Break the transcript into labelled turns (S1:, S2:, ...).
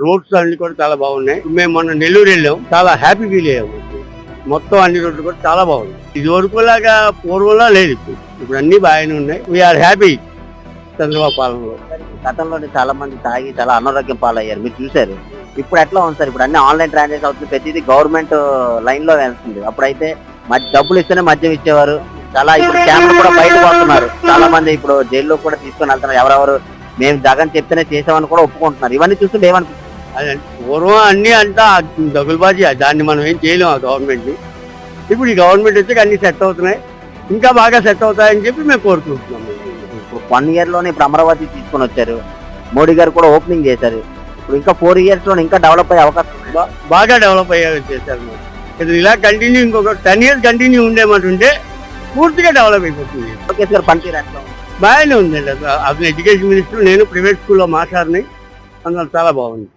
S1: Roads అన్ని కూడా చాలా బాగున్నాయి. మేము మొన్న నెల్లూరు వెళ్ళాం, చాలా హ్యాపీ ఫీల్ అయ్యాము. మొత్తం అన్ని రోడ్లు కూడా చాలా బాగుంది. ఇది వరకులాగా పూర్వంలా లేదు. ఇప్పుడు అన్ని బాగానే ఉన్నాయి. వీఆర్ హ్యాపీ చంద్రబాబు పాలనలో.
S2: గతంలో చాలా మంది తాగి చాలా అనారోగ్యం పాలయ్యారు, మీరు చూశారు. ఇప్పుడు ఎట్లా ఉంది సార్? ఇప్పుడు అన్ని ఆన్లైన్ ట్రాన్సాక్షన్ అవుతుంది, ప్రతిదీ గవర్నమెంట్ లైన్ లో వెళ్తుంది. అప్పుడైతే డబ్బులు ఇస్తేనే మద్యం ఇచ్చేవారు. చాలా ఇప్పుడు క్యామ్లు కూడా బయటకు వస్తున్నారు. చాలా మంది ఇప్పుడు జైల్లో కూడా తీసుకొని వెళ్తున్నారు. ఎవరెవరు మేము జగన్ చెప్తేనే చేసామని కూడా ఒప్పుకుంటున్నారు. ఇవన్నీ చూస్తుంటే ఏమనుకుంటున్నారు?
S1: అదంటే పూర్వం అన్ని అంతా దగులుబాజీ, దాన్ని మనం ఏం చేయలేము ఆ గవర్నమెంట్ ని. ఇప్పుడు ఈ గవర్నమెంట్ వచ్చి అన్ని సెట్ అవుతున్నాయి, ఇంకా బాగా సెట్ అవుతాయని చెప్పి మేము కోరుకుంటున్నాం.
S2: ఇప్పుడు 1 year లోనే ఇప్పుడు అమరావతి తీసుకొని వచ్చారు, మోడీ గారు కూడా ఓపెనింగ్ చేశారు. ఇప్పుడు ఇంకా 4 years లో ఇంకా డెవలప్ అయ్యే అవకాశం ఉంది.
S1: బాగా డెవలప్ అయ్యేలా చేశారు. ఇది ఇలా కంటిన్యూ ఇంకొక 10 years కంటిన్యూ ఉండేమంటుంటే పూర్తిగా డెవలప్ అయిపోతుంది.
S2: లోకేష్ గారు పనితీరు ఎట్లా ఉంది?
S1: బాగానే ఉందండి. అతను ఎడ్యుకేషన్ మినిస్టర్, నేను ప్రైవేట్ స్కూల్లో మాస్టర్ని. అందులో చాలా బాగుంది.